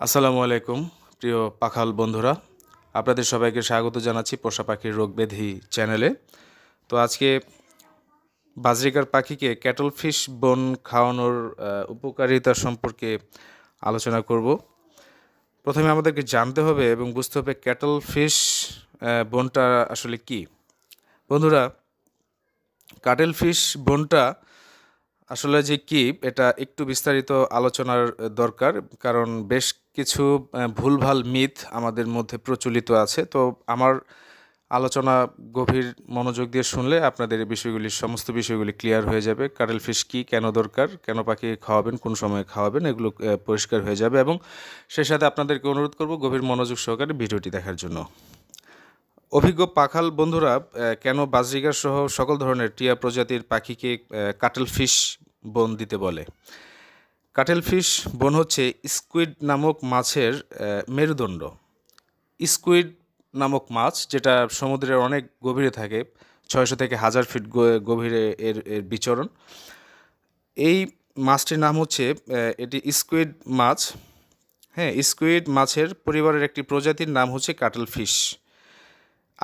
আসসালামু আলাইকুম প্রিয় পাখাল বন্ধুরা, আপনাদের সবাইকে স্বাগত জানাচ্ছি পোষা পাখির রোগ ব্যাধি চ্যানেলে। তো আজকে বাজরিকার পাখিকে ক্যাটল ফিশ বোন খাওয়ানোর উপকারিতা সম্পর্কে আলোচনা করব। প্রথমে আমাদেরকে জানতে হবে এবং বুঝতে হবে ক্যাটল ফিশ বোনটা আসলে কি। বন্ধুরা, ক্যাটল ফিশ বোনটা আসলে যে কি, এটা একটু বিস্তারিত আলোচনার দরকার, কারণ বেশ কিছু ভুলভাল মিথ আমাদের মধ্যে প্রচলিত আছে। তো আমার আলোচনা গভীর মনোযোগ দিয়ে শুনলে আপনাদের এই বিষয়গুলি, সমস্ত বিষয়গুলি ক্লিয়ার হয়ে যাবে। কাটেল ফিশ কি, কেন দরকার, কেন পাখি খাওয়াবেন, কোন সময় খাওয়াবেন, এগুলো পরিষ্কার হয়ে যাবে। এবং সেই সাথে আপনাদেরকে অনুরোধ করব গভীর মনোযোগ সহকারে ভিডিওটি দেখার জন্য। অভিজ্ঞ পাখাল বন্ধুরা কেন বাজরিগার সহ সকল ধরনের টিয়া প্রজাতির পাখিকে কাটেল ফিশ বোন দিতে বলে? কাটেল ফিশ বোন হচ্ছে স্কুইড নামক মাছের মেরুদণ্ড। স্কুইড নামক মাছ, যেটা সমুদ্রের অনেক গভীরে থাকে, 600 থেকে 1000 ফিট গভীরে এর বিচরণ। এই মাছটির নাম হচ্ছে, এটি স্কুইড মাছ। হ্যাঁ, স্কুইড মাছের পরিবারের একটি প্রজাতির নাম হচ্ছে কাটেল ফিশ।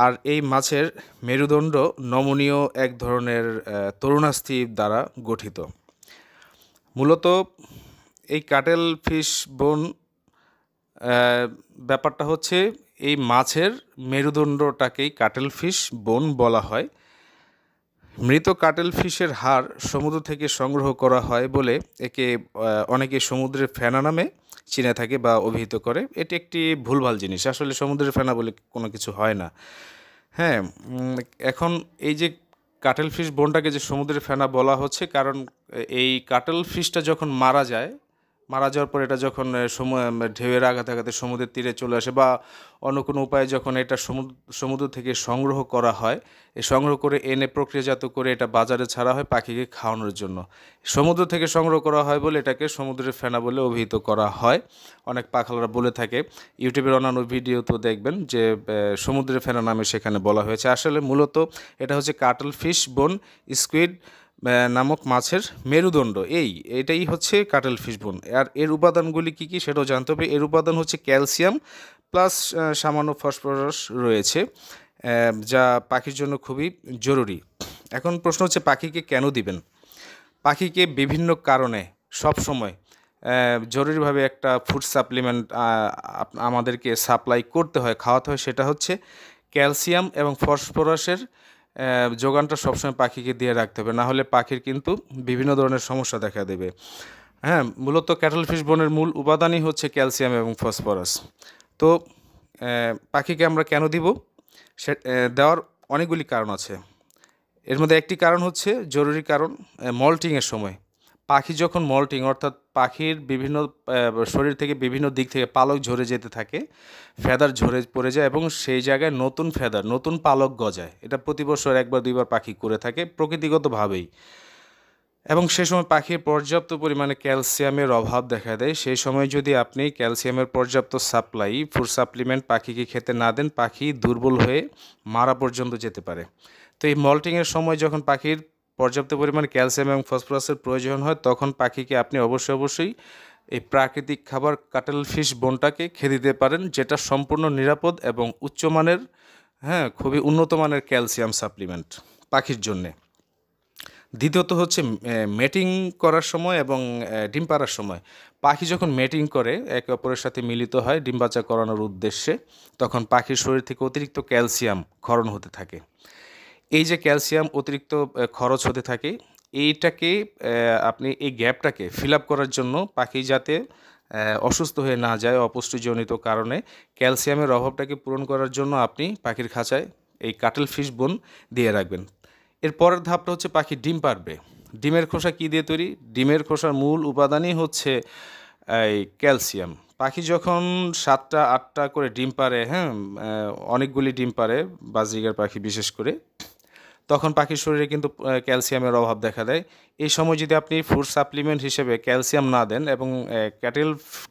আর এই মাছের মেরুদণ্ড নমনীয় এক ধরনের তরুণাস্থি দ্বারা গঠিত। মূলত এই কাটেল ফিশ বোন ব্যাপারটা হচ্ছে, এই মাছের মেরুদণ্ডটাকেই কাটেল ফিশ বোন বলা হয়। মৃত কাটেল ফিশের হাড় সমুদ্র থেকে সংগ্রহ করা হয় বলে একে অনেকে সমুদ্রের ফেনা নামে চিনে থাকে বা অভিহিত করে। এটি একটি ভুলভাল জিনিস। আসলে সমুদ্রের ফেনা বলে কোনো কিছু হয় না। হ্যাঁ, এখন এই যে কাটেল ফিশ বোনটাকে যে সমুদ্রের ফেনা বলা হচ্ছে, কারণ এই কাটেল ফিশটা যখন মারা যাওয়ার পর এটা যখন ঢেউয়ের আঘাতে আঘাতে সমুদ্রের তীরে চলে আসে, বা অন্য কোনো উপায়ে যখন এটা সমুদ্র থেকে সংগ্রহ করা হয়, সংগ্রহ করে এনে প্রক্রিয়াজাত করে এটা বাজারে ছাড়া হয় পাখিকে খাওয়ানোর জন্য। সমুদ্র থেকে সংগ্রহ করা হয় বলে এটাকে সমুদ্রের ফেনা বলে অভিহিত করা হয়। অনেক পাখালরা বলে থাকে, ইউটিউবের অন্যান্য ভিডিও তো দেখবেন যে সমুদ্রের ফেনা নামে সেখানে বলা হয়েছে। আসলে মূলত এটা হচ্ছে কাটেল ফিশ বোন, স্কুইড নামক মাছের মেরুদণ্ড। এটাই হচ্ছে কাটেল ফিশ বোন। আর এর উপাদানগুলি কী কী সেটাও জানতে হবে। এর উপাদান হচ্ছে ক্যালসিয়াম প্লাস সামান্য ফসফরাস রয়েছে, যা পাখির জন্য খুবই জরুরি। এখন প্রশ্ন হচ্ছে, পাখিকে কেন দিবেন? পাখিকে বিভিন্ন কারণে সবসময় জরুরিভাবে একটা ফুড সাপ্লিমেন্ট আমাদেরকে সাপ্লাই করতে হয়, খাওয়াতে হয়। সেটা হচ্ছে ক্যালসিয়াম এবং ফসফরাসের যোগানটা সবসময় পাখিকে দিয়ে রাখতে হবে, না হলে পাখির কিন্তু বিভিন্ন ধরনের সমস্যা দেখা দেবে। হ্যাঁ, মূলত ক্যাটল ফিশ বোনের মূল উপাদানই হচ্ছে ক্যালসিয়াম এবং ফসফরাস। তো পাখিকে আমরা কেন দিব? সে দেওয়ার অনেকগুলি কারণ আছে। এর মধ্যে একটি কারণ হচ্ছে, জরুরি কারণ, মল্টিংয়ের সময় পাখি যখন মল্টিং, অর্থাৎ পাখির বিভিন্ন শরীর থেকে বিভিন্ন দিক থেকে পালক ঝরে যেতে থাকে, ফেদার ঝরে পড়ে যায় এবং সেই জায়গায় নতুন ফেদার, নতুন পালক গজায়। এটা প্রতি বছর একবার দুইবার পাখি করে থাকে প্রকৃতিগতভাবেই। এবং সে সময় পাখির পর্যাপ্ত পরিমাণে ক্যালসিয়ামের অভাব দেখা দেয়। সেই সময় যদি আপনি ক্যালসিয়ামের পর্যাপ্ত সাপ্লাই, ফুড সাপ্লিমেন্ট পাখিকে খেতে না দেন, পাখি দুর্বল হয়ে মারা পর্যন্ত যেতে পারে। তো এই মল্টিংয়ের সময় যখন পাখির পর্যাপ্ত পরিমাণে ক্যালসিয়াম এবং ফসফরাসের প্রয়োজন হয়, তখন পাখিকে আপনি অবশ্যই এই প্রাকৃতিক খাবার কাটেল ফিশ বোনটাকে খেতে দিতে পারেন, যেটা সম্পূর্ণ নিরাপদ এবং উচ্চমানের, খুবই উন্নত মানের ক্যালসিয়াম সাপ্লিমেন্ট পাখির জন্যে। দ্বিতীয়ত হচ্ছে মেটিং করার সময় এবং ডিম পাড়ার সময়। পাখি যখন মেটিং করে, একে অপরের সাথে মিলিত হয় ডিম বাচ্চা করানোর উদ্দেশ্যে, তখন পাখির শরীর থেকে অতিরিক্ত ক্যালসিয়াম ক্ষরণ হতে থাকে। এই যে ক্যালসিয়াম অতিরিক্ত খরচ হতে থাকে, এইটাকে আপনি এই গ্যাপটাকে ফিল আপ করার জন্য, পাখি যাতে অসুস্থ হয়ে না যায় অপুষ্টিজনিত কারণে, ক্যালসিয়ামের অভাবটাকে পূরণ করার জন্য আপনি পাখির খাঁচায় এই কাটেল ফিশ বোন দিয়ে রাখবেন। এর পরের ধাপটা হচ্ছে, পাখি ডিম পাড়বে। ডিমের খোসা কী দিয়ে তৈরি? ডিমের খোসার মূল উপাদানই হচ্ছে এই ক্যালসিয়াম। পাখি যখন 7টা 8টা করে ডিম পাড়ে, অনেকগুলি ডিম পাড়ে বাজরিগার পাখি বিশেষ করে, তখন পাখির শরীরে কিন্তু ক্যালসিয়ামের অভাব দেখা দেয়। এই সময় যদি আপনি ফুড সাপ্লিমেন্ট হিসেবে ক্যালসিয়াম না দেন এবং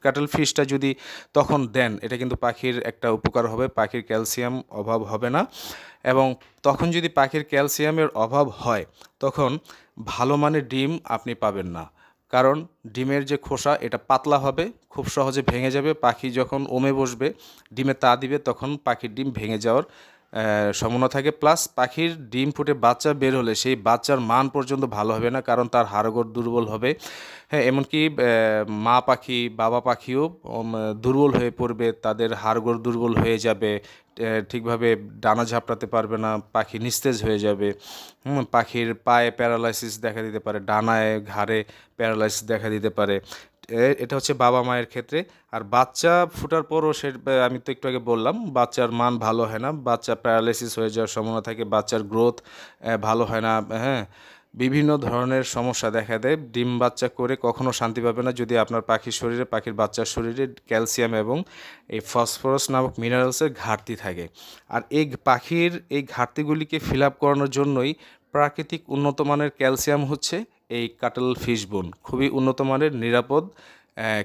ক্যাটেল ফিশটা যদি তখন দেন, এটা কিন্তু পাখির একটা উপকার হবে, পাখির ক্যালসিয়াম অভাব হবে না। এবং তখন যদি পাখির ক্যালসিয়ামের অভাব হয়, তখন ভালো মানের ডিম আপনি পাবেন না। কারণ ডিমের যে খোসা এটা পাতলা হবে, খুব সহজে ভেঙে যাবে। পাখি যখন ওমে বসবে, ডিমে তা দিবে, তখন পাখির ডিম ভেঙে যাওয়ার সম্ভাবনা থাকে। প্লাস পাখির ডিম ফুটে বাচ্চা বের হলে সেই বাচ্চার মান পর্যন্ত ভালো হবে না, কারণ তার হাড়গোড় দুর্বল হবে। হ্যাঁ, এমনকি মা পাখি বাবা পাখিও দুর্বল হয়ে পড়বে, তাদের হাড়গোড় দুর্বল হয়ে যাবে, ঠিকভাবে ডানা ঝাপটাতে পারবে না, পাখি নিস্তেজ হয়ে যাবে। পাখির পায়ে প্যারালাইসিস দেখা দিতে পারে, ডানায় ঘাড়ে প্যারালাইসিস দেখা দিতে পারে। এটা হচ্ছে বাবা মায়ের ক্ষেত্রে। আর বাচ্চা ফোটার পরও আমি তো একটু আগে বললাম, বাচ্চার মান ভালো হয় না, বাচ্চা প্যারালাইসিস হয়ে যাওয়ার সম্ভাবনা থাকে, বাচ্চার গ্রোথ ভালো হয় না। হ্যাঁ, বিভিন্ন ধরনের সমস্যা দেখা দেয়। ডিম বাচ্চা করে কখনো শান্তি পাবে না যদি আপনার পাখির শরীরে, পাখির বাচ্চার শরীরে ক্যালসিয়াম এবং এই ফসফরাস নামক মিনারেলসের ঘাটতি থাকে। আর এই পাখির এই ঘাটতিগুলিকে ফিল আপ করানোর জন্যই প্রাকৃতিক উন্নত মানের ক্যালসিয়াম হচ্ছে এই কাটল ফিশ বোন। খুবই উন্নত মানের নিরাপদ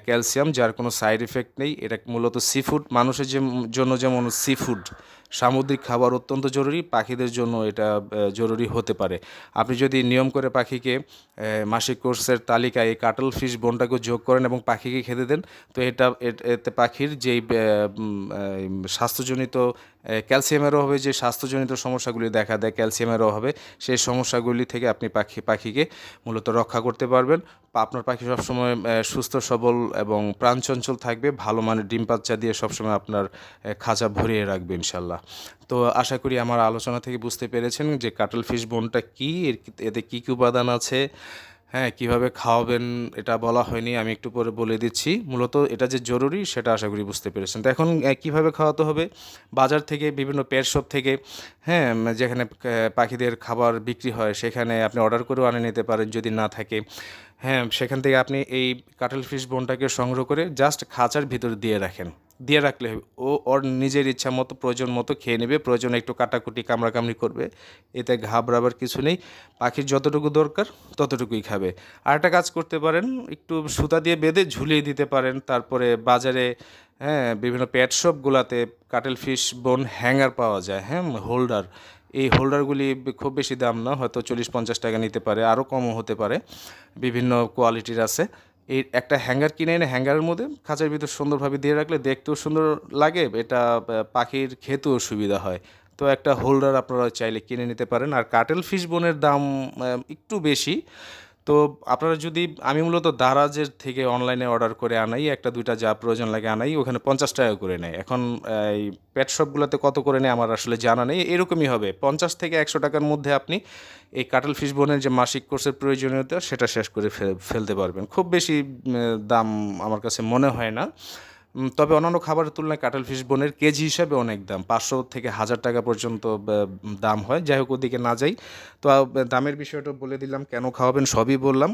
ক্যালসিয়াম, যার কোনো সাইড এফেক্ট নেই। এটা মূলত সিফুড, মানুষের জন্য যেমন সিফুড সামুদ্রিক খাবার অত্যন্ত জরুরি, পাখিদের জন্য এটা জরুরি হতে পারে। আপনি যদি নিয়ম করে পাখিকে মাসিক কোর্সের তালিকায় এই কাটল ফিশ বোনটাকে যোগ করেন এবং পাখিকে খেতে দেন, তো এতে পাখির যেই স্বাস্থ্যজনিত ক্যালসিয়ামের অভাবে যে স্বাস্থ্যজনিত সমস্যাগুলি দেখা দেয় ক্যালসিয়ামের অভাবে, সেই সমস্যাগুলি থেকে আপনি পাখিকে মূলত রক্ষা করতে পারবেন। আপনার পাখি সবসময় সুস্থ সবল এবং প্রাণচঞ্চল থাকবে, ভালো মানের ডিম বাচ্চা দিয়ে সবসময় আপনার খাঁচা ভরিয়ে রাখবে ইনশাল্লাহ। তো আশা করি আমার আলোচনা থেকে বুঝতে পেরেছেন যে কাটল ফিশ বোনটা কী, এতে কী কী উপাদান আছে, হ্যাঁ, কীভাবে খাওয়াবেন এটা বলা হয়নি, আমি একটু পরে বলে দিচ্ছি। মূলত এটা যে জরুরি সেটা আশা করি বুঝতে পেরেছেন। তো এখন কীভাবে খাওয়াতে হবে, বাজার থেকে বিভিন্ন পেট শপ থেকে, হ্যাঁ, যেখানে পাখিদের খাবার বিক্রি হয় সেখানে আপনি অর্ডার করেও আনে নিতে পারেন যদি না থাকে। হ্যাঁ, সেখান থেকে আপনি এই কাটল ফিশ বোনটাকে সংগ্রহ করে জাস্ট খাঁচার ভিতর দিয়ে রাখলে হবে। ওর নিজের ইচ্ছা মতো প্রয়োজন মতো খেয়ে নেবে, প্রয়োজনে একটু কাটাকুটি কামড়াকামড়ি করবে, এতে ঘাবড়াবার কিছু নেই। পাখির যতটুকু দরকার ততটুকুই খাবে। আর একটা কাজ করতে পারেন, একটু সুতা দিয়ে বেঁধে ঝুলিয়ে দিতে পারেন। তারপরে বাজারে, হ্যাঁ, বিভিন্ন পেট শপগুলোতে কাটল ফিশ বোন হ্যাঙ্গার পাওয়া যায়, হ্যাঁ, হোল্ডার। এই হোল্ডারগুলি খুব বেশি দাম না, হয়তো 40-50 টাকা নিতে পারে, আরও কমও হতে পারে, বিভিন্ন কোয়ালিটির আছে। এই একটা হ্যাঙ্গার কিনে এনে হ্যাঙ্গারের মধ্যে খাঁচার ভিতর সুন্দরভাবে দিয়ে রাখলে দেখতেও সুন্দর লাগে, এটা পাখির খেতেও সুবিধা হয়। তো একটা হোল্ডার আপনারা চাইলে কিনে নিতে পারেন। আর কাটেল ফিশ বোনের দাম একটু বেশি। তো আপনারা যদি, আমি মূলত দারাজের থেকে অনলাইনে অর্ডার করে আনাই, একটা দুইটা যা প্রয়োজন লাগে আনাই, ওখানে 50 টাকা করে নেয়। এখন এই পেট শপগুলোতে কত করে নেয় আমার আসলে জানা নেই, এরকমই হবে 50 থেকে 100 টাকার মধ্যে আপনি এই কাটল ফিশ বোনের যে মাসিক কোর্সের প্রয়োজনীয়তা সেটা শেষ করে ফেলতে পারবেন। খুব বেশি দাম আমার কাছে মনে হয় না। তবে অন্যান্য খাবারের তুলনায় কাটল ফিশ বোনের কেজি হিসাবে অনেক দাম, 500 থেকে 1000 টাকা পর্যন্ত দাম হয়। যাই হোক, ওদিকে না যাই। তো দামের বিষয়টা বলে দিলাম, কেন খাওয়াবেন সবই বললাম।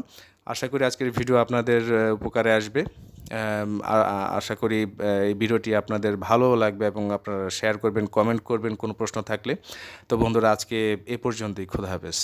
আশা করি আজকের ভিডিও আপনাদের উপকারে আসবে। আশা করি এই ভিডিওটি আপনাদের ভালো লাগবে এবং আপনারা শেয়ার করবেন, কমেন্ট করবেন কোনো প্রশ্ন থাকলে। তো বন্ধুরা, আজকে এ পর্যন্তই। খোদা হাফেজ।